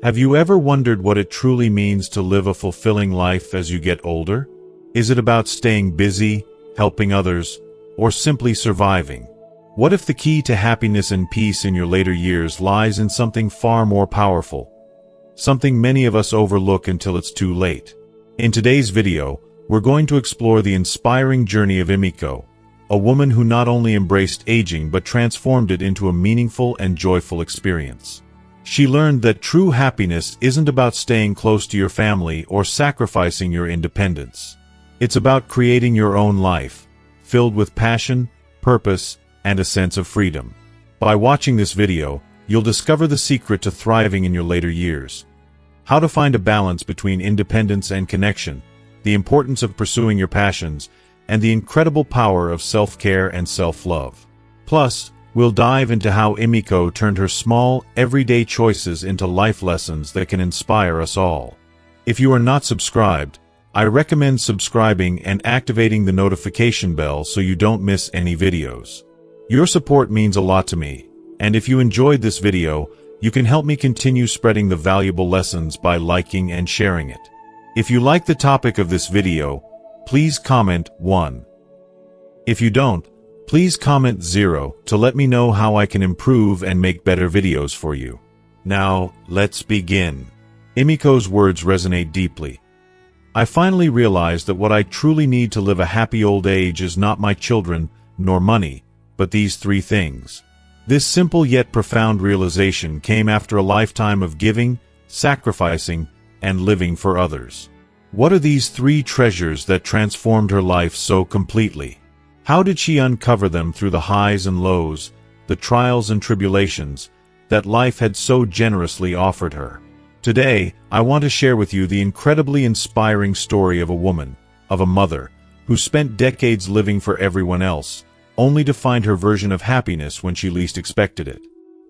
Have you ever wondered what it truly means to live a fulfilling life as you get older? Is it about staying busy, helping others, or simply surviving? What if the key to happiness and peace in your later years lies in something far more powerful? Something many of us overlook until it's too late. In today's video, we're going to explore the inspiring journey of Emiko, a woman who not only embraced aging but transformed it into a meaningful and joyful experience. She learned that true happiness isn't about staying close to your family or sacrificing your independence. It's about creating your own life, filled with passion, purpose, and a sense of freedom. By watching this video, you'll discover the secret to thriving in your later years. How to find a balance between independence and connection, the importance of pursuing your passions, and the incredible power of self-care and self-love. Plus, we'll dive into how Emiko turned her small, everyday choices into life lessons that can inspire us all. If you are not subscribed, I recommend subscribing and activating the notification bell so you don't miss any videos. Your support means a lot to me, and if you enjoyed this video, you can help me continue spreading the valuable lessons by liking and sharing it. If you like the topic of this video, please comment 1. If you don't, please comment 0 to let me know how I can improve and make better videos for you. Now, let's begin. Emiko's words resonate deeply. I finally realized that what I truly need to live a happy old age is not my children, nor money, but these 3 things. This simple yet profound realization came after a lifetime of giving, sacrificing, and living for others. What are these 3 treasures that transformed her life so completely? How did she uncover them through the highs and lows, the trials and tribulations, that life had so generously offered her? Today, I want to share with you the incredibly inspiring story of a woman, of a mother, who spent decades living for everyone else, only to find her version of happiness when she least expected it.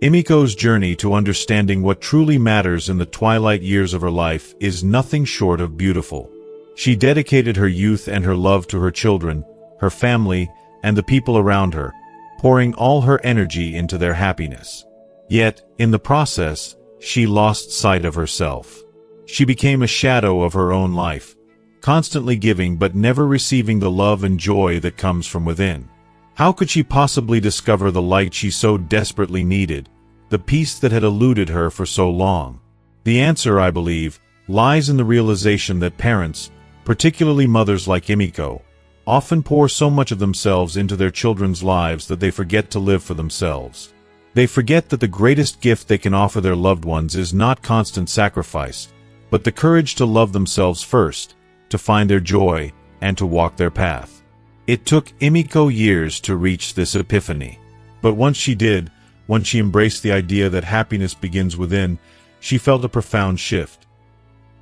Emiko's journey to understanding what truly matters in the twilight years of her life is nothing short of beautiful. She dedicated her youth and her love to her children, her family, and the people around her, pouring all her energy into their happiness. Yet, in the process, she lost sight of herself. She became a shadow of her own life, constantly giving but never receiving the love and joy that comes from within. How could she possibly discover the light she so desperately needed, the peace that had eluded her for so long? The answer, I believe, lies in the realization that parents, particularly mothers like Emiko, often pour so much of themselves into their children's lives that they forget to live for themselves. They forget that the greatest gift they can offer their loved ones is not constant sacrifice, but the courage to love themselves first, to find their joy, and to walk their path. It took Emiko years to reach this epiphany. But once she did, once she embraced the idea that happiness begins within, she felt a profound shift.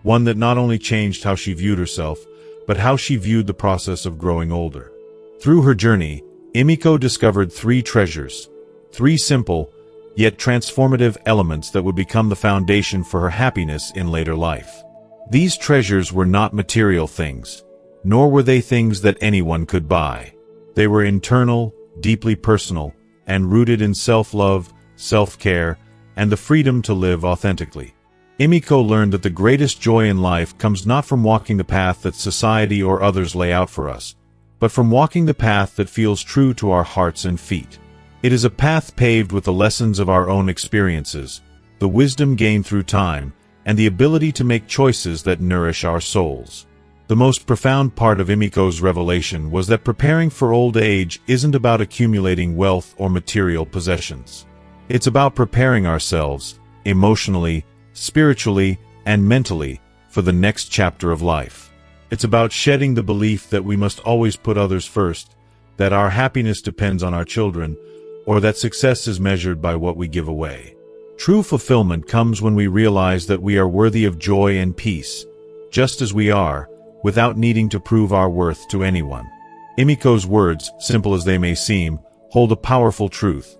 One that not only changed how she viewed herself, but how she viewed the process of growing older. Through her journey, Emiko discovered 3 treasures, 3 simple, yet transformative elements that would become the foundation for her happiness in later life. These treasures were not material things, nor were they things that anyone could buy. They were internal, deeply personal, and rooted in self-love, self-care, and the freedom to live authentically. Emiko learned that the greatest joy in life comes not from walking the path that society or others lay out for us, but from walking the path that feels true to our hearts and feet. It is a path paved with the lessons of our own experiences, the wisdom gained through time, and the ability to make choices that nourish our souls. The most profound part of Emiko's revelation was that preparing for old age isn't about accumulating wealth or material possessions. It's about preparing ourselves, emotionally, spiritually, and mentally, for the next chapter of life. It's about shedding the belief that we must always put others first, that our happiness depends on our children, or that success is measured by what we give away. True fulfillment comes when we realize that we are worthy of joy and peace, just as we are, without needing to prove our worth to anyone. Emiko's words, simple as they may seem, hold a powerful truth.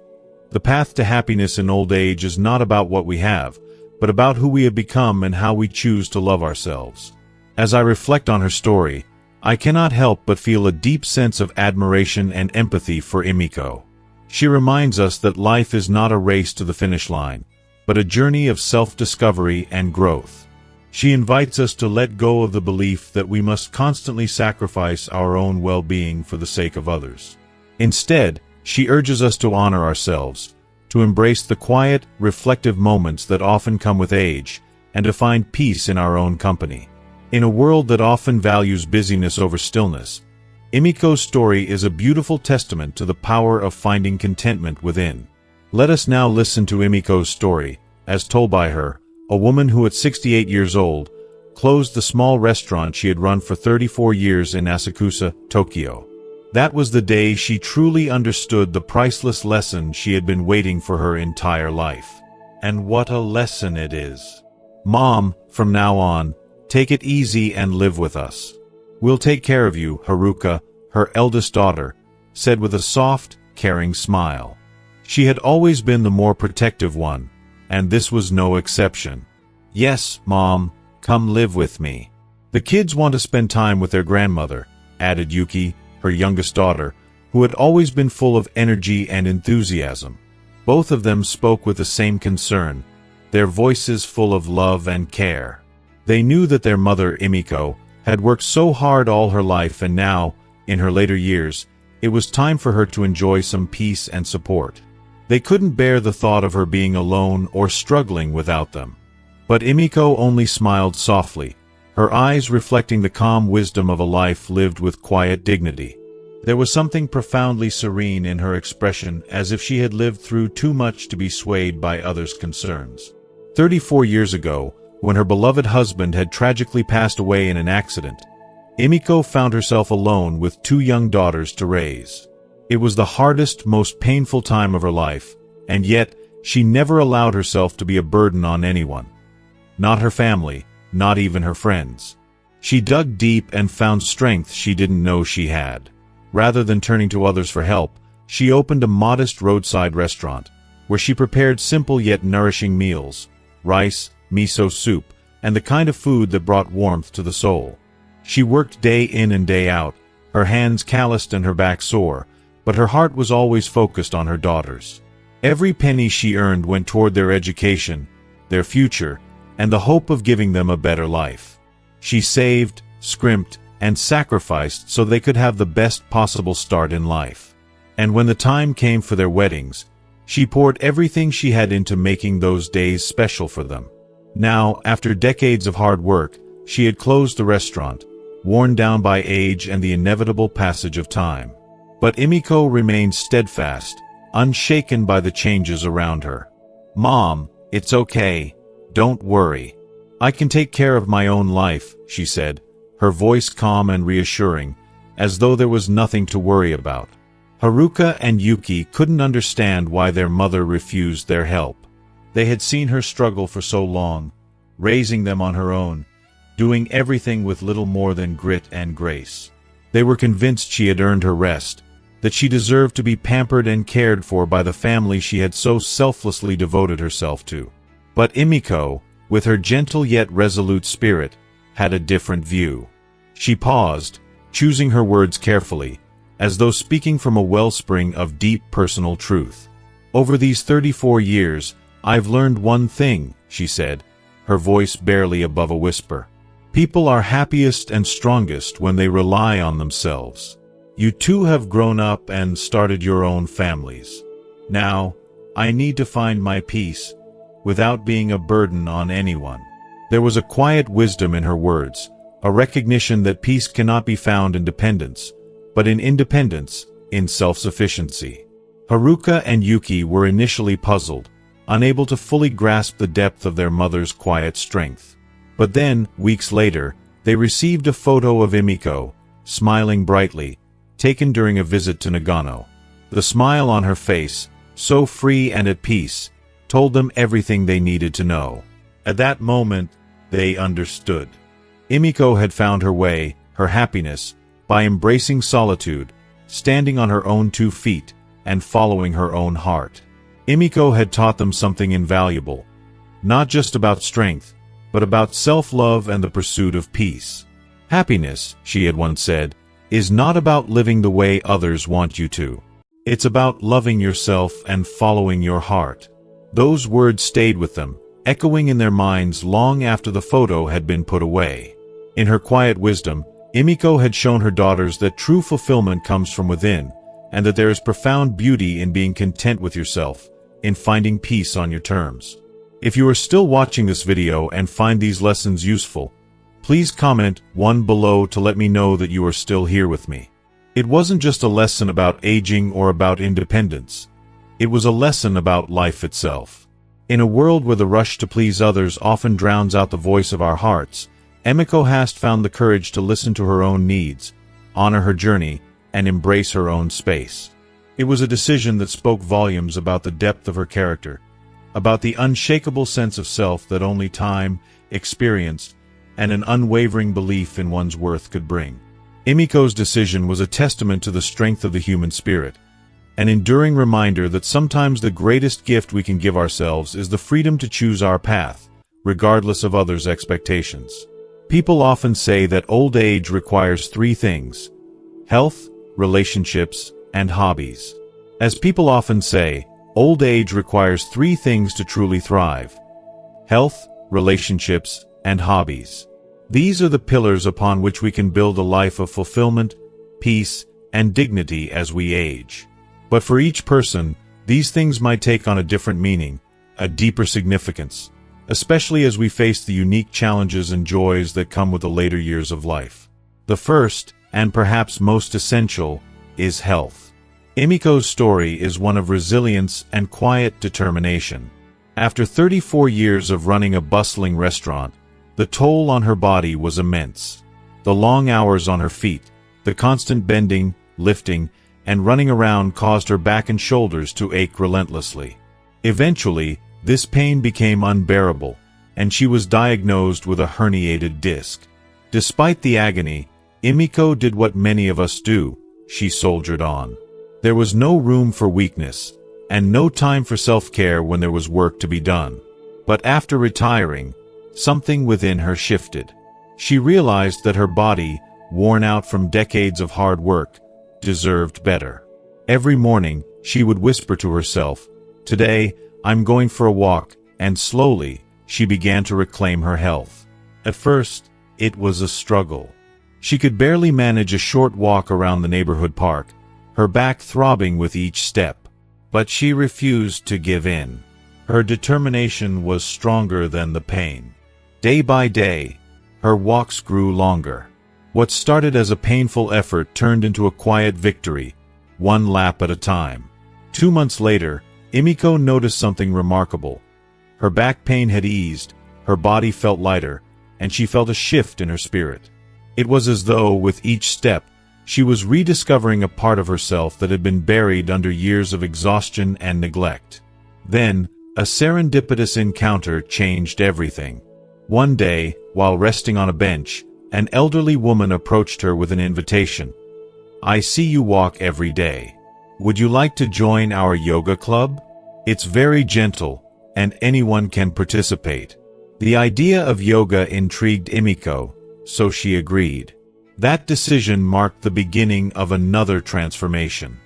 The path to happiness in old age is not about what we have, but about who we have become and how we choose to love ourselves. As I reflect on her story, I cannot help but feel a deep sense of admiration and empathy for Emiko. She reminds us that life is not a race to the finish line, but a journey of self-discovery and growth. She invites us to let go of the belief that we must constantly sacrifice our own well-being for the sake of others. Instead, she urges us to honor ourselves, to embrace the quiet, reflective moments that often come with age, and to find peace in our own company. In a world that often values busyness over stillness, Emiko's story is a beautiful testament to the power of finding contentment within. Let us now listen to Emiko's story, as told by her, a woman who at 68 years old, closed the small restaurant she had run for 34 years in Asakusa, Tokyo. That was the day she truly understood the priceless lesson she had been waiting for her entire life. And what a lesson it is. Mom, from now on, take it easy and live with us. We'll take care of you, Haruka, her eldest daughter, said with a soft, caring smile. She had always been the more protective one, and this was no exception. Yes, Mom, come live with me. The kids want to spend time with their grandmother, added Yuki, her youngest daughter, who had always been full of energy and enthusiasm. Both of them spoke with the same concern, their voices full of love and care. They knew that their mother, Emiko, had worked so hard all her life, and now, in her later years, it was time for her to enjoy some peace and support. They couldn't bear the thought of her being alone or struggling without them. But Emiko only smiled softly, her eyes reflecting the calm wisdom of a life lived with quiet dignity. There was something profoundly serene in her expression, as if she had lived through too much to be swayed by others' concerns. 34 years ago, when her beloved husband had tragically passed away in an accident, Emiko found herself alone with two young daughters to raise. It was the hardest, most painful time of her life, and yet she never allowed herself to be a burden on anyone. Not her family, not even her friends. She dug deep and found strength she didn't know she had. Rather than turning to others for help, she opened a modest roadside restaurant, where she prepared simple yet nourishing meals, rice, miso soup, and the kind of food that brought warmth to the soul. She worked day in and day out, her hands calloused and her back sore, but her heart was always focused on her daughters. Every penny she earned went toward their education, their future, and the hope of giving them a better life. She saved, scrimped, and sacrificed so they could have the best possible start in life. And when the time came for their weddings, she poured everything she had into making those days special for them. Now, after decades of hard work, she had closed the restaurant, worn down by age and the inevitable passage of time. But Emiko remained steadfast, unshaken by the changes around her. Mom, it's okay. Don't worry. I can take care of my own life, she said, her voice calm and reassuring, as though there was nothing to worry about. Haruka and Yuki couldn't understand why their mother refused their help. They had seen her struggle for so long, raising them on her own, doing everything with little more than grit and grace. They were convinced she had earned her rest, that she deserved to be pampered and cared for by the family she had so selflessly devoted herself to. But Emiko, with her gentle yet resolute spirit, had a different view. She paused, choosing her words carefully, as though speaking from a wellspring of deep personal truth. Over these 34 years, I've learned one thing, she said, her voice barely above a whisper. People are happiest and strongest when they rely on themselves. You two have grown up and started your own families. Now, I need to find my peace, without being a burden on anyone. There was a quiet wisdom in her words, a recognition that peace cannot be found in dependence, but in independence, in self-sufficiency. Haruka and Yuki were initially puzzled, unable to fully grasp the depth of their mother's quiet strength. But then, weeks later, they received a photo of Emiko, smiling brightly, taken during a visit to Nagano. The smile on her face, so free and at peace, told them everything they needed to know. At that moment, they understood. Emiko had found her way, her happiness, by embracing solitude, standing on her own 2 feet, and following her own heart. Emiko had taught them something invaluable, not just about strength, but about self-love and the pursuit of peace. Happiness, she had once said, is not about living the way others want you to. It's about loving yourself and following your heart. Those words stayed with them, echoing in their minds long after the photo had been put away. In her quiet wisdom, Emiko had shown her daughters that true fulfillment comes from within, and that there is profound beauty in being content with yourself, in finding peace on your terms. If you are still watching this video and find these lessons useful, please comment 1 below to let me know that you are still here with me. It wasn't just a lesson about aging or about independence. It was a lesson about life itself. In a world where the rush to please others often drowns out the voice of our hearts, Emiko Hast found the courage to listen to her own needs, honor her journey, and embrace her own space. It was a decision that spoke volumes about the depth of her character, about the unshakable sense of self that only time, experience, and an unwavering belief in one's worth could bring. Emiko's decision was a testament to the strength of the human spirit, an enduring reminder that sometimes the greatest gift we can give ourselves is the freedom to choose our path, regardless of others' expectations. People often say that old age requires 3 things: health, relationships, and hobbies. As people often say, old age requires 3 things to truly thrive: health, relationships, and hobbies. These are the pillars upon which we can build a life of fulfillment, peace, and dignity as we age. But for each person, these things might take on a different meaning, a deeper significance, especially as we face the unique challenges and joys that come with the later years of life. The first, and perhaps most essential, is health. Emiko's story is one of resilience and quiet determination. After 34 years of running a bustling restaurant, the toll on her body was immense. The long hours on her feet, the constant bending, lifting, and running around caused her back and shoulders to ache relentlessly. Eventually, this pain became unbearable, and she was diagnosed with a herniated disc. Despite the agony, Emiko did what many of us do: she soldiered on. There was no room for weakness, and no time for self-care when there was work to be done. But after retiring, something within her shifted. She realized that her body, worn out from decades of hard work, deserved better. Every morning, she would whisper to herself, "Today, I'm going for a walk," and slowly, she began to reclaim her health. At first, it was a struggle. She could barely manage a short walk around the neighborhood park, her back throbbing with each step. But she refused to give in. Her determination was stronger than the pain. Day by day, her walks grew longer. What started as a painful effort turned into a quiet victory, 1 lap at a time. 2 months later, Emiko noticed something remarkable. Her back pain had eased, her body felt lighter, and she felt a shift in her spirit. It was as though, with each step, she was rediscovering a part of herself that had been buried under years of exhaustion and neglect. Then, a serendipitous encounter changed everything. One day, while resting on a bench, an elderly woman approached her with an invitation. "I see you walk every day. Would you like to join our yoga club? It's very gentle, and anyone can participate." The idea of yoga intrigued Emiko, so she agreed. That decision marked the beginning of another transformation.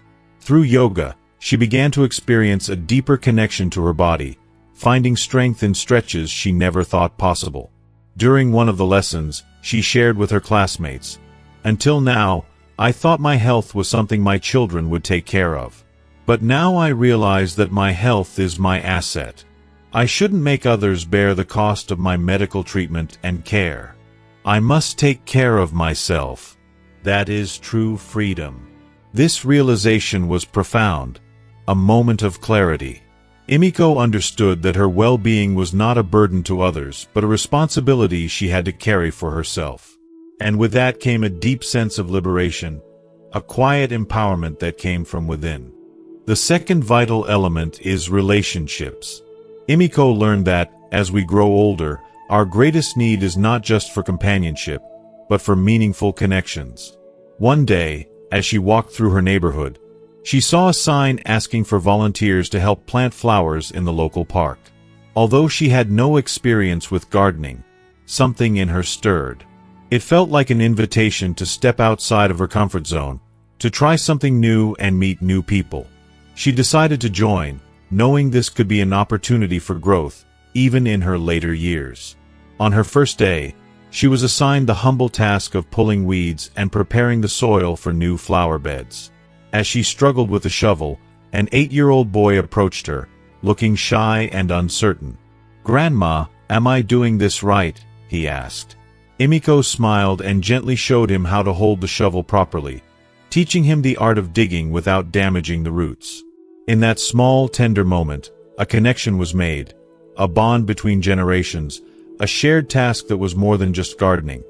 Through yoga, she began to experience a deeper connection to her body, finding strength in stretches she never thought possible. During one of the lessons, she shared with her classmates, "Until now, I thought my health was something my children would take care of. But now I realize that my health is my asset. I shouldn't make others bear the cost of my medical treatment and care. I must take care of myself. That is true freedom." This realization was profound, a moment of clarity. Emiko understood that her well-being was not a burden to others, but a responsibility she had to carry for herself. And with that came a deep sense of liberation, a quiet empowerment that came from within. The second vital element is relationships. Emiko learned that, as we grow older, our greatest need is not just for companionship, but for meaningful connections. One day, as she walked through her neighborhood, she saw a sign asking for volunteers to help plant flowers in the local park. Although she had no experience with gardening, something in her stirred. It felt like an invitation to step outside of her comfort zone, to try something new and meet new people. She decided to join, knowing this could be an opportunity for growth, even in her later years. On her first day, she was assigned the humble task of pulling weeds and preparing the soil for new flower beds. As she struggled with the shovel, an 8-year-old boy approached her, looking shy and uncertain. "Grandma, am I doing this right?" he asked. Emiko smiled and gently showed him how to hold the shovel properly, teaching him the art of digging without damaging the roots. In that small, tender moment, a connection was made, a bond between generations, a shared task that was more than just gardening.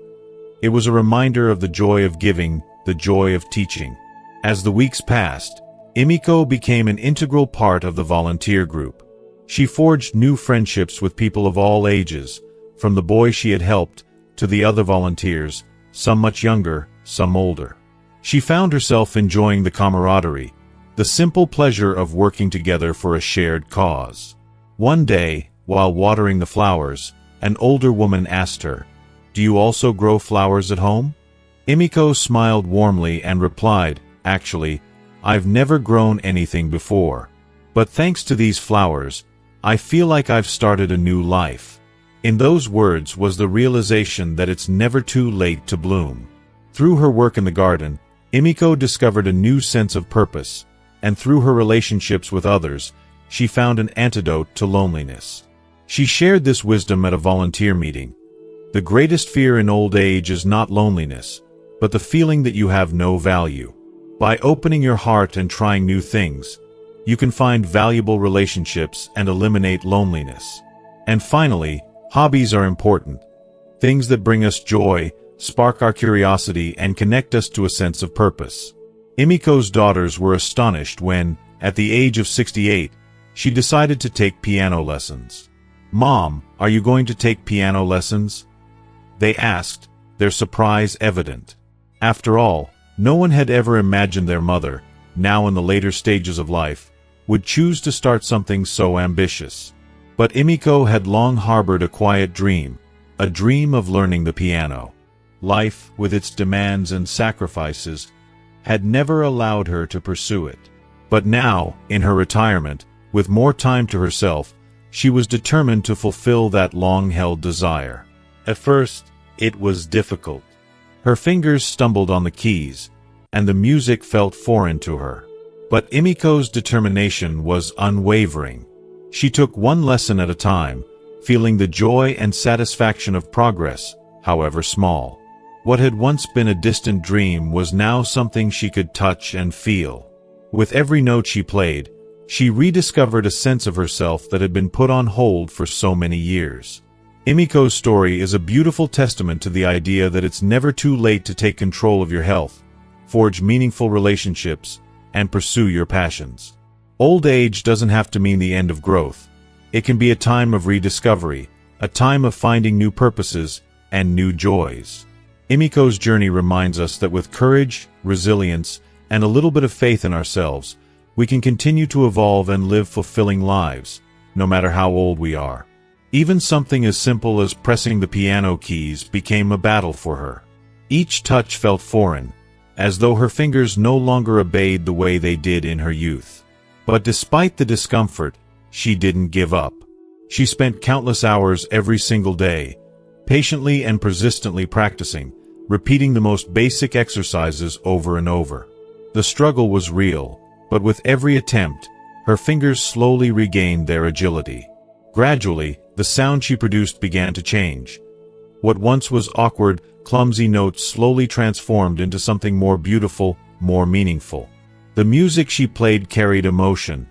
It was a reminder of the joy of giving, the joy of teaching. As the weeks passed, Emiko became an integral part of the volunteer group. She forged new friendships with people of all ages, from the boy she had helped to the other volunteers, some much younger, some older. She found herself enjoying the camaraderie, the simple pleasure of working together for a shared cause. One day, while watering the flowers, an older woman asked her, "Do you also grow flowers at home?" Emiko smiled warmly and replied, "Actually, I've never grown anything before. But thanks to these flowers, I feel like I've started a new life." In those words was the realization that it's never too late to bloom. Through her work in the garden, Emiko discovered a new sense of purpose, and through her relationships with others, she found an antidote to loneliness. She shared this wisdom at a volunteer meeting. The greatest fear in old age is not loneliness, but the feeling that you have no value. By opening your heart and trying new things, you can find valuable relationships and eliminate loneliness. And finally, hobbies are important. Things that bring us joy, spark our curiosity, and connect us to a sense of purpose. Emiko's daughters were astonished when, at the age of 68, she decided to take piano lessons. "Mom, are you going to take piano lessons?" they asked, their surprise evident. After all, no one had ever imagined their mother, now in the later stages of life, would choose to start something so ambitious. But Emiko had long harbored a quiet dream, a dream of learning the piano. Life, with its demands and sacrifices, had never allowed her to pursue it. But now, in her retirement, with more time to herself, she was determined to fulfill that long-held desire. At first, it was difficult. Her fingers stumbled on the keys, and the music felt foreign to her. But Emiko's determination was unwavering. She took one lesson at a time, feeling the joy and satisfaction of progress, however small. What had once been a distant dream was now something she could touch and feel. With every note she played, she rediscovered a sense of herself that had been put on hold for so many years. Emiko's story is a beautiful testament to the idea that it's never too late to take control of your health, forge meaningful relationships, and pursue your passions. Old age doesn't have to mean the end of growth. It can be a time of rediscovery, a time of finding new purposes and new joys. Emiko's journey reminds us that with courage, resilience, and a little bit of faith in ourselves, we can continue to evolve and live fulfilling lives, no matter how old we are. Even something as simple as pressing the piano keys became a battle for her. Each touch felt foreign, as though her fingers no longer obeyed the way they did in her youth. But despite the discomfort, she didn't give up. She spent countless hours every single day, patiently and persistently practicing, repeating the most basic exercises over and over. The struggle was real, but with every attempt, her fingers slowly regained their agility. Gradually, the sound she produced began to change. What once was awkward, clumsy notes slowly transformed into something more beautiful, more meaningful. The music she played carried emotion,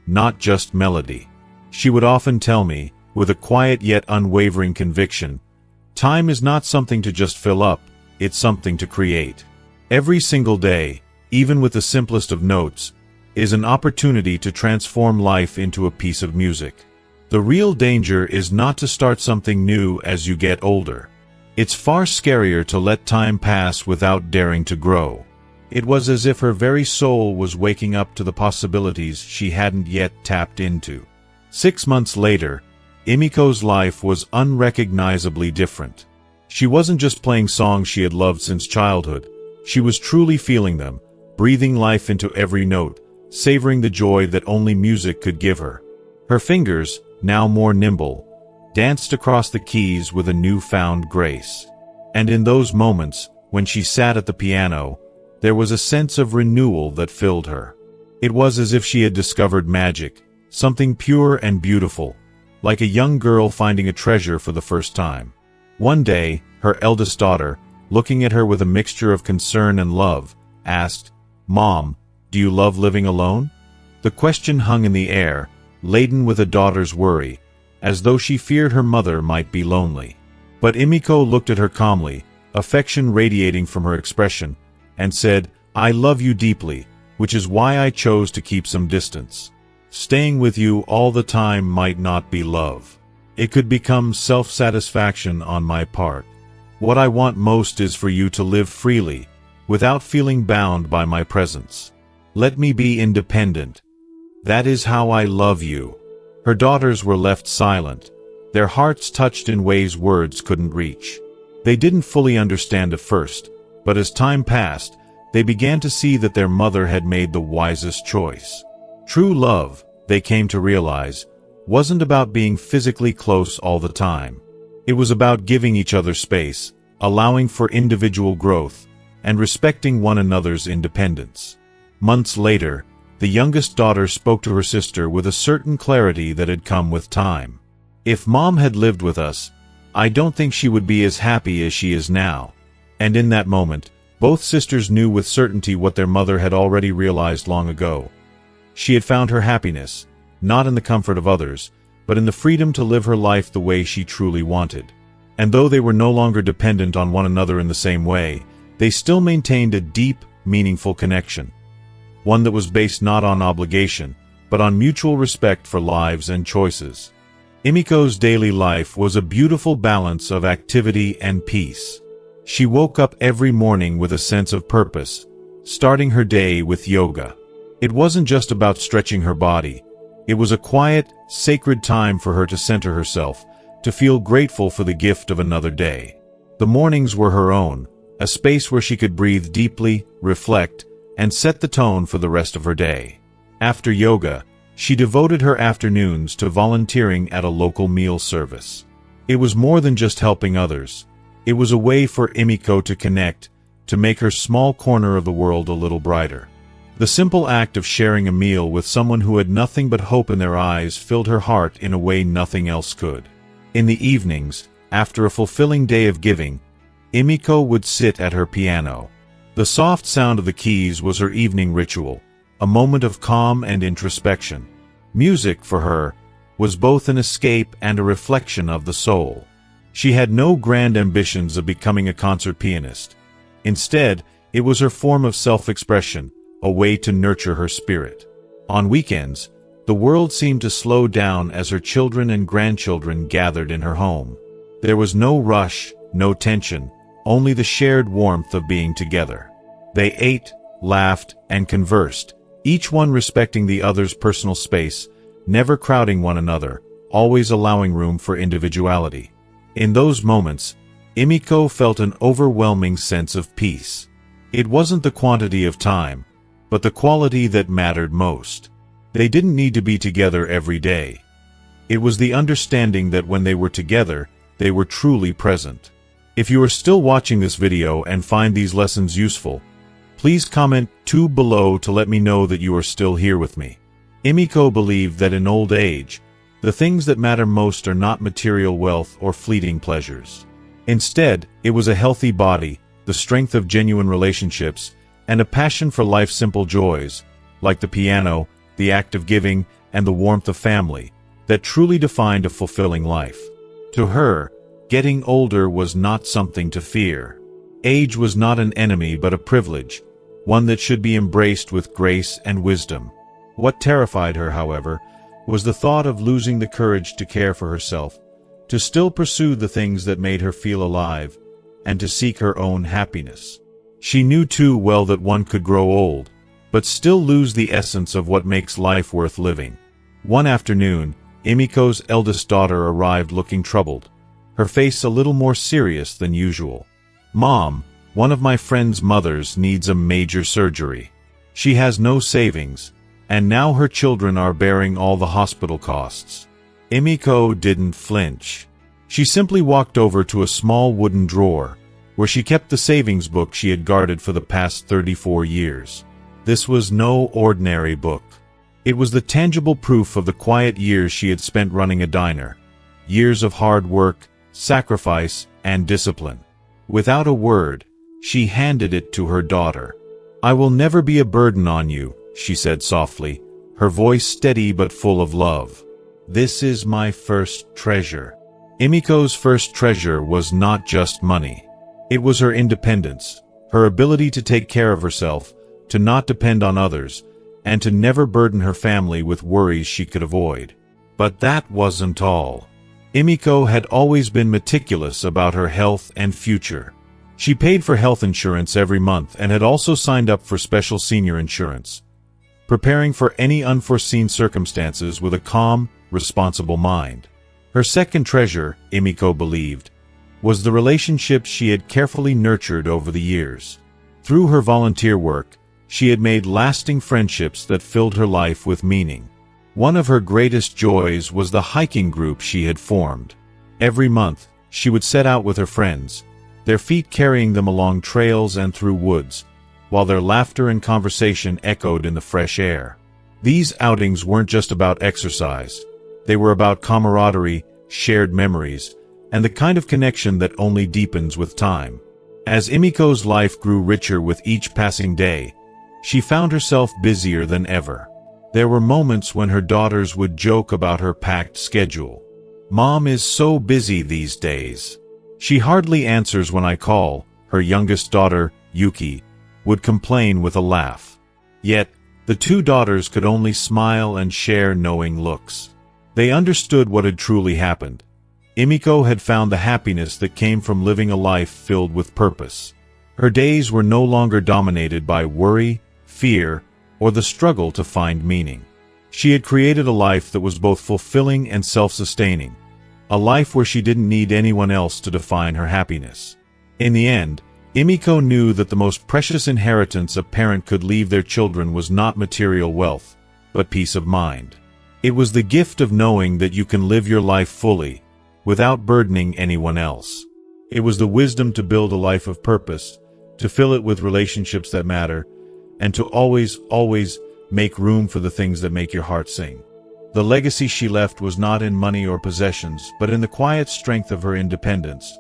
not just melody. She would often tell me, with a quiet yet unwavering conviction, "Time is not something to just fill up, it's something to create." Every single day, even with the simplest of notes, is an opportunity to transform life into a piece of music. The real danger is not to start something new as you get older. It's far scarier to let time pass without daring to grow. It was as if her very soul was waking up to the possibilities she hadn't yet tapped into. 6 months later, Emiko's life was unrecognizably different. She wasn't just playing songs she had loved since childhood. She was truly feeling them, breathing life into every note, savoring the joy that only music could give her. Her fingers, now more nimble, danced across the keys with a newfound grace. And in those moments, when she sat at the piano, there was a sense of renewal that filled her. It was as if she had discovered magic, something pure and beautiful, like a young girl finding a treasure for the first time. One day, her eldest daughter, looking at her with a mixture of concern and love, asked, "Mom, do you love living alone?" The question hung in the air, laden with a daughter's worry, as though she feared her mother might be lonely. But Emiko looked at her calmly, affection radiating from her expression, and said, "I love you deeply, which is why I chose to keep some distance. Staying with you all the time might not be love. It could become self-satisfaction on my part. What I want most is for you to live freely, without feeling bound by my presence. Let me be independent. That is how I love you." Her daughters were left silent, their hearts touched in ways words couldn't reach. They didn't fully understand at first, but as time passed, they began to see that their mother had made the wisest choice. True love, they came to realize, wasn't about being physically close all the time. It was about giving each other space, allowing for individual growth, and respecting one another's independence. Months later, the youngest daughter spoke to her sister with a certain clarity that had come with time. "If Mom had lived with us, I don't think she would be as happy as she is now." And in that moment, both sisters knew with certainty what their mother had already realized long ago. She had found her happiness, not in the comfort of others, but in the freedom to live her life the way she truly wanted. And though they were no longer dependent on one another in the same way, they still maintained a deep, meaningful connection. One that was based not on obligation, but on mutual respect for lives and choices. Emiko's daily life was a beautiful balance of activity and peace. She woke up every morning with a sense of purpose, starting her day with yoga. It wasn't just about stretching her body. It was a quiet, sacred time for her to center herself, to feel grateful for the gift of another day. The mornings were her own, a space where she could breathe deeply, reflect, and set the tone for the rest of her day. After yoga, she devoted her afternoons to volunteering at a local meal service. It was more than just helping others. It was a way for Emiko to connect, to make her small corner of the world a little brighter. The simple act of sharing a meal with someone who had nothing but hope in their eyes filled her heart in a way nothing else could. In the evenings, after a fulfilling day of giving, Emiko would sit at her piano. The soft sound of the keys was her evening ritual, a moment of calm and introspection. Music, for her, was both an escape and a reflection of the soul. She had no grand ambitions of becoming a concert pianist. Instead, it was her form of self-expression, a way to nurture her spirit. On weekends, the world seemed to slow down as her children and grandchildren gathered in her home. There was no rush, no tension, only the shared warmth of being together. They ate, laughed, and conversed, each one respecting the other's personal space, never crowding one another, always allowing room for individuality. In those moments, Emiko felt an overwhelming sense of peace. It wasn't the quantity of time, but the quality that mattered most. They didn't need to be together every day. It was the understanding that when they were together, they were truly present. If you are still watching this video and find these lessons useful, please comment 2 below to let me know that you are still here with me. Emiko believed that in old age, the things that matter most are not material wealth or fleeting pleasures. Instead, it was a healthy body, the strength of genuine relationships, and a passion for life's simple joys, like the piano, the act of giving, and the warmth of family, that truly defined a fulfilling life. To her, getting older was not something to fear. Age was not an enemy but a privilege, one that should be embraced with grace and wisdom. What terrified her, however, was the thought of losing the courage to care for herself, to still pursue the things that made her feel alive, and to seek her own happiness. She knew too well that one could grow old, but still lose the essence of what makes life worth living. One afternoon, Emiko's eldest daughter arrived looking troubled, her face a little more serious than usual. "Mom, one of my friend's mothers needs a major surgery. She has no savings, And now her children are bearing all the hospital costs. Emiko didn't flinch. She simply walked over to a small wooden drawer, where she kept the savings book she had guarded for the past 34 years. This was no ordinary book. It was the tangible proof of the quiet years she had spent running a diner. Years of hard work, sacrifice, and discipline. Without a word, she handed it to her daughter. "I will never be a burden on you," she said softly, her voice steady but full of love. "This is my first treasure." Emiko's first treasure was not just money. It was her independence, her ability to take care of herself, to not depend on others, and to never burden her family with worries she could avoid. But that wasn't all. Emiko had always been meticulous about her health and future. She paid for health insurance every month and had also signed up for special senior insurance, preparing for any unforeseen circumstances with a calm, responsible mind. Her second treasure, Emiko believed, was the relationships she had carefully nurtured over the years. Through her volunteer work, she had made lasting friendships that filled her life with meaning. One of her greatest joys was the hiking group she had formed. Every month, she would set out with her friends, their feet carrying them along trails and through woods, while their laughter and conversation echoed in the fresh air. These outings weren't just about exercise. They were about camaraderie, shared memories, and the kind of connection that only deepens with time. As Emiko's life grew richer with each passing day, she found herself busier than ever. There were moments when her daughters would joke about her packed schedule. "Mom is so busy these days. She hardly answers when I call," her youngest daughter, Yuki, would complain with a laugh. Yet, the two daughters could only smile and share knowing looks. They understood what had truly happened. Emiko had found the happiness that came from living a life filled with purpose. Her days were no longer dominated by worry, fear, or the struggle to find meaning. She had created a life that was both fulfilling and self-sustaining, a life where she didn't need anyone else to define her happiness. In the end, Emiko knew that the most precious inheritance a parent could leave their children was not material wealth, but peace of mind. It was the gift of knowing that you can live your life fully, without burdening anyone else. It was the wisdom to build a life of purpose, to fill it with relationships that matter, and to always make room for the things that make your heart sing. The legacy she left was not in money or possessions, but in the quiet strength of her independence,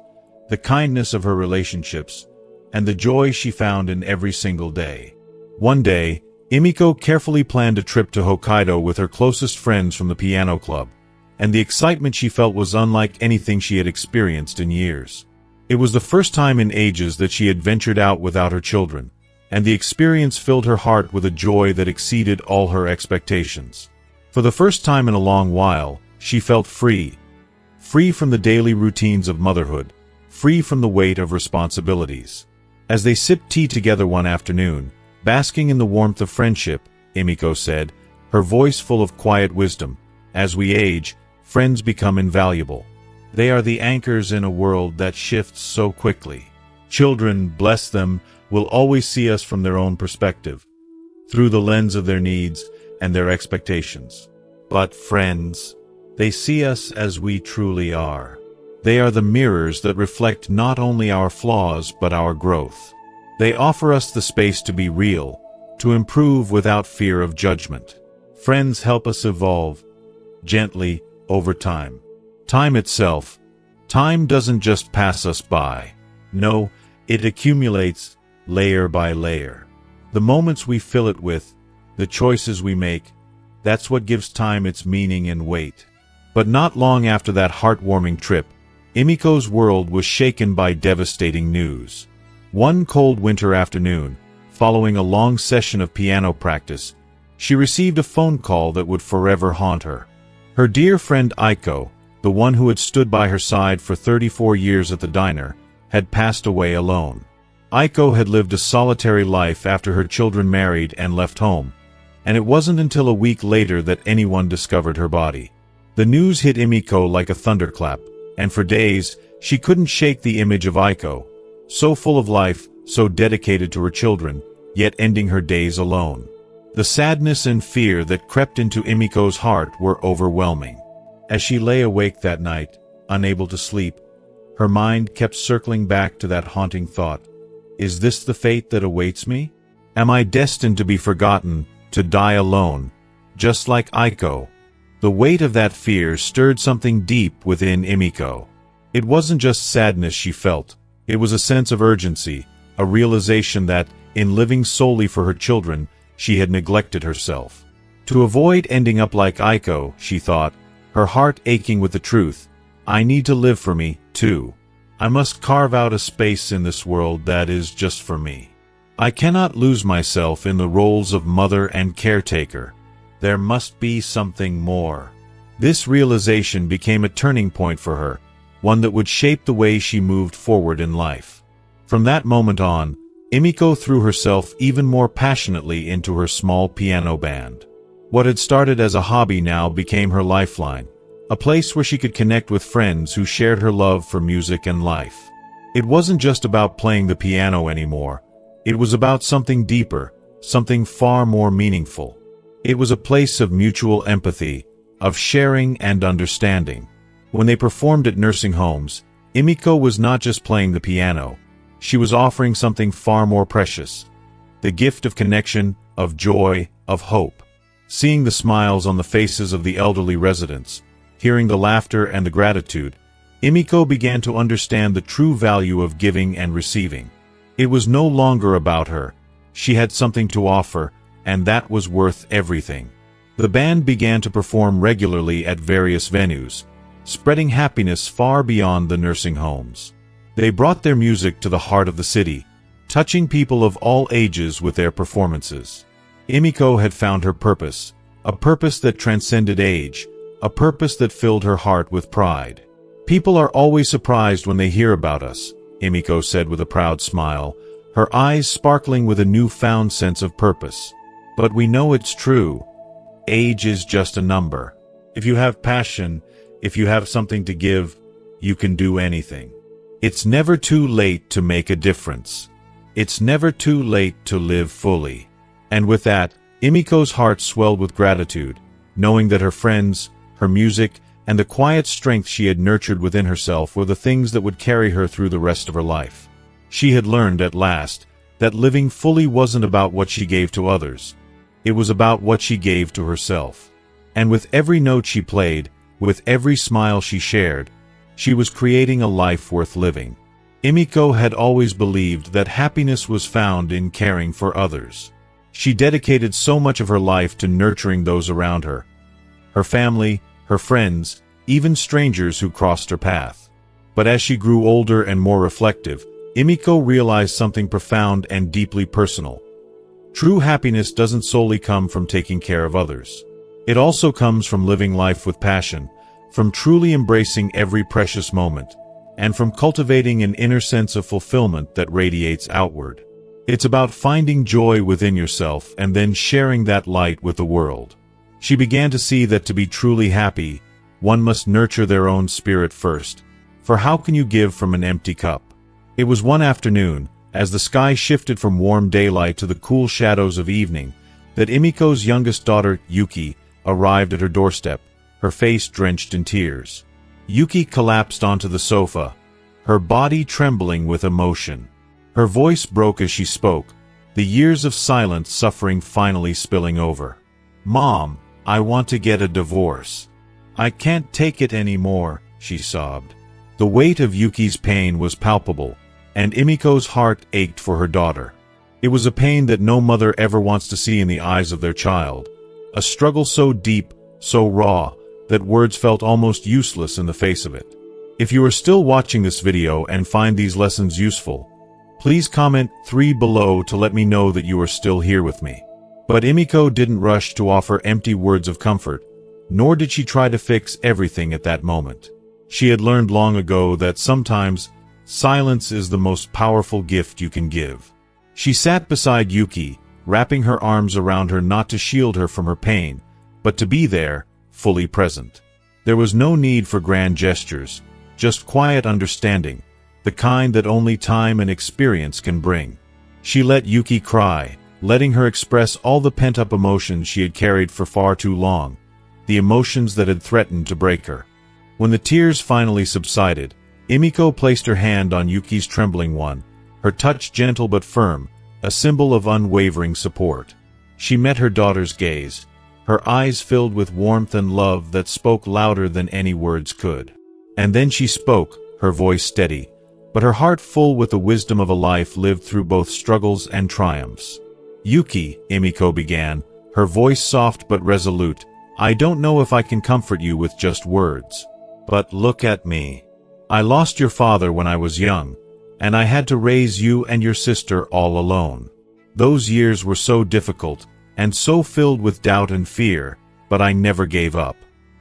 the kindness of her relationships, and the joy she found in every single day. One day, Emiko carefully planned a trip to Hokkaido with her closest friends from the piano club, and the excitement she felt was unlike anything she had experienced in years. It was the first time in ages that she had ventured out without her children, and the experience filled her heart with a joy that exceeded all her expectations. For the first time in a long while, she felt free. Free from the daily routines of motherhood, free from the weight of responsibilities. As they sipped tea together one afternoon, basking in the warmth of friendship, Emiko said, her voice full of quiet wisdom, "As we age, friends become invaluable. They are the anchors in a world that shifts so quickly. Children, bless them, will always see us from their own perspective, through the lens of their needs and their expectations. But friends, they see us as we truly are. They are the mirrors that reflect not only our flaws but our growth. They offer us the space to be real, to improve without fear of judgment. Friends help us evolve, gently, over time. Time itself, time doesn't just pass us by. No, it accumulates, layer by layer. The moments we fill it with, the choices we make, that's what gives time its meaning and weight." But not long after that heartwarming trip, Emiko's world was shaken by devastating news. One cold winter afternoon, following a long session of piano practice, she received a phone call that would forever haunt her. Her dear friend Aiko, the one who had stood by her side for 34 years at the diner, had passed away alone. Aiko had lived a solitary life after her children married and left home, and it wasn't until a week later that anyone discovered her body. The news hit Emiko like a thunderclap, and for days, she couldn't shake the image of Aiko, so full of life, so dedicated to her children, yet ending her days alone. The sadness and fear that crept into Emiko's heart were overwhelming. As she lay awake that night, unable to sleep, her mind kept circling back to that haunting thought. Is this the fate that awaits me? Am I destined to be forgotten, to die alone, just like Aiko? The weight of that fear stirred something deep within Emiko. It wasn't just sadness she felt, it was a sense of urgency, a realization that, in living solely for her children, she had neglected herself. To avoid ending up like Aiko, she thought, her heart aching with the truth, I need to live for me, too. I must carve out a space in this world that is just for me. I cannot lose myself in the roles of mother and caretaker. There must be something more. This realization became a turning point for her, one that would shape the way she moved forward in life. From that moment on, Emiko threw herself even more passionately into her small piano band. What had started as a hobby now became her lifeline, a place where she could connect with friends who shared her love for music and life. It wasn't just about playing the piano anymore. It was about something deeper, something far more meaningful. It was a place of mutual empathy, of sharing and understanding. When they performed at nursing homes, Emiko was not just playing the piano. She was offering something far more precious, the gift of connection, of joy, of hope. Seeing the smiles on the faces of the elderly residents, hearing the laughter and the gratitude, Emiko began to understand the true value of giving and receiving. It was no longer about her. She had something to offer, and that was worth everything. The band began to perform regularly at various venues, spreading happiness far beyond the nursing homes. They brought their music to the heart of the city, touching people of all ages with their performances. Emiko had found her purpose, a purpose that transcended age, a purpose that filled her heart with pride. People are always surprised when they hear about us, Emiko said with a proud smile, her eyes sparkling with a newfound sense of purpose. But we know it's true. Age is just a number. If you have passion, if you have something to give, you can do anything. It's never too late to make a difference. It's never too late to live fully. And with that, Emiko's heart swelled with gratitude, knowing that her friends, her music, and the quiet strength she had nurtured within herself were the things that would carry her through the rest of her life. She had learned at last that living fully wasn't about what she gave to others. It was about what she gave to herself. And with every note she played, with every smile she shared, she was creating a life worth living. Emiko had always believed that happiness was found in caring for others. She dedicated so much of her life to nurturing those around her, her family, her friends, even strangers who crossed her path. But as she grew older and more reflective, Emiko realized something profound and deeply personal. True happiness doesn't solely come from taking care of others. It also comes from living life with passion, from truly embracing every precious moment, and from cultivating an inner sense of fulfillment that radiates outward. It's about finding joy within yourself and then sharing that light with the world. She began to see that to be truly happy, one must nurture their own spirit first, for how can you give from an empty cup? It was one afternoon, as the sky shifted from warm daylight to the cool shadows of evening, that Emiko's youngest daughter, Yuki, arrived at her doorstep, her face drenched in tears. Yuki collapsed onto the sofa, her body trembling with emotion. Her voice broke as she spoke, the years of silent suffering finally spilling over. "Mom, I want to get a divorce. I can't take it anymore," she sobbed. The weight of Yuki's pain was palpable, and Emiko's heart ached for her daughter. It was a pain that no mother ever wants to see in the eyes of their child, a struggle so deep, so raw, that words felt almost useless in the face of it. If you are still watching this video and find these lessons useful, please comment 3 below to let me know that you are still here with me. But Emiko didn't rush to offer empty words of comfort, nor did she try to fix everything at that moment. She had learned long ago that sometimes silence is the most powerful gift you can give. She sat beside Yuki, wrapping her arms around her not to shield her from her pain, but to be there, fully present. There was no need for grand gestures, just quiet understanding, the kind that only time and experience can bring. She let Yuki cry, letting her express all the pent-up emotions she had carried for far too long, the emotions that had threatened to break her. When the tears finally subsided, Emiko placed her hand on Yuki's trembling one, her touch gentle but firm, a symbol of unwavering support. She met her daughter's gaze, her eyes filled with warmth and love that spoke louder than any words could. And then she spoke, her voice steady, but her heart full with the wisdom of a life lived through both struggles and triumphs. "Yuki," Emiko began, her voice soft but resolute, "I don't know if I can comfort you with just words. But look at me. I lost your father when I was young, and I had to raise you and your sister all alone. Those years were so difficult, and so filled with doubt and fear, but I never gave up.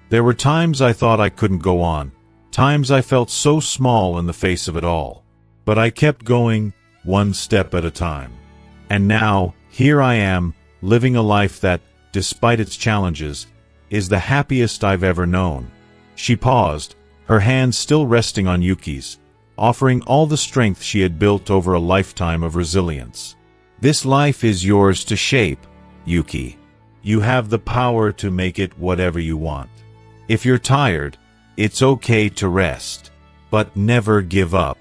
There were times I thought I couldn't go on, times I felt so small in the face of it all. But I kept going, one step at a time. And now, here I am, living a life that, despite its challenges, is the happiest I've ever known." She paused, her hands still resting on Yuki's, offering all the strength she had built over a lifetime of resilience. "This life is yours to shape, Yuki. You have the power to make it whatever you want. If you're tired, it's okay to rest, but never give up.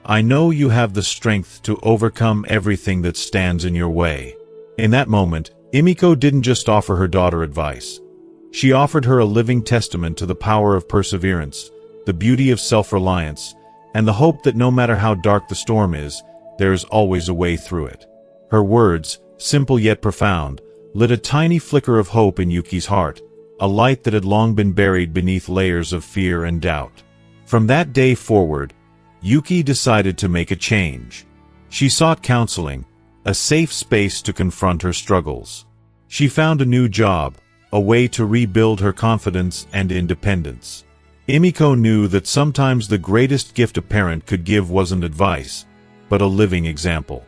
I know you have the strength to overcome everything that stands in your way." In that moment, Emiko didn't just offer her daughter advice. She offered her a living testament to the power of perseverance, the beauty of self-reliance, and the hope that no matter how dark the storm is, there is always a way through it. Her words, simple yet profound, lit a tiny flicker of hope in Yuki's heart, a light that had long been buried beneath layers of fear and doubt. From that day forward, Yuki decided to make a change. She sought counseling, a safe space to confront her struggles. She found a new job, a way to rebuild her confidence and independence. Emiko knew that sometimes the greatest gift a parent could give wasn't advice, but a living example.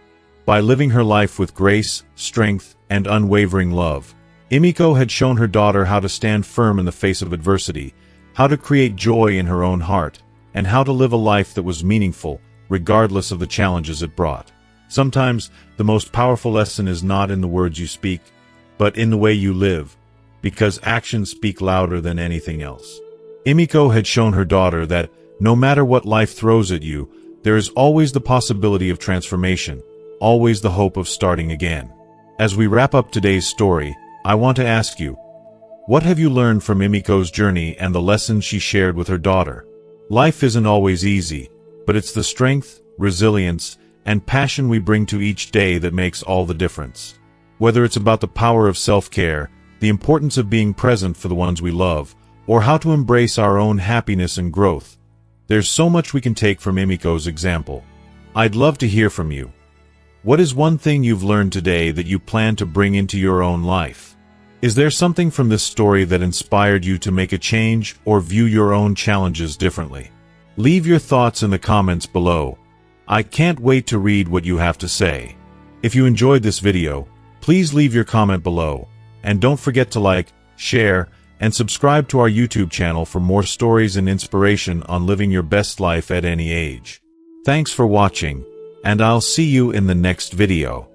By living her life with grace, strength, and unwavering love, Emiko had shown her daughter how to stand firm in the face of adversity, how to create joy in her own heart, and how to live a life that was meaningful, regardless of the challenges it brought. Sometimes, the most powerful lesson is not in the words you speak, but in the way you live, because actions speak louder than anything else. Emiko had shown her daughter that, no matter what life throws at you, there is always the possibility of transformation, always the hope of starting again. As we wrap up today's story, I want to ask you, what have you learned from Emiko's journey and the lessons she shared with her daughter? Life isn't always easy, but it's the strength, resilience, and passion we bring to each day that makes all the difference. Whether it's about the power of self-care, the importance of being present for the ones we love, or how to embrace our own happiness and growth, there's so much we can take from Emiko's example. I'd love to hear from you. What is one thing you've learned today that you plan to bring into your own life? Is there something from this story that inspired you to make a change or view your own challenges differently? Leave your thoughts in the comments below. I can't wait to read what you have to say. If you enjoyed this video, please leave your comment below. And don't forget to like, share, and subscribe to our YouTube channel for more stories and inspiration on living your best life at any age. Thanks for watching, and I'll see you in the next video.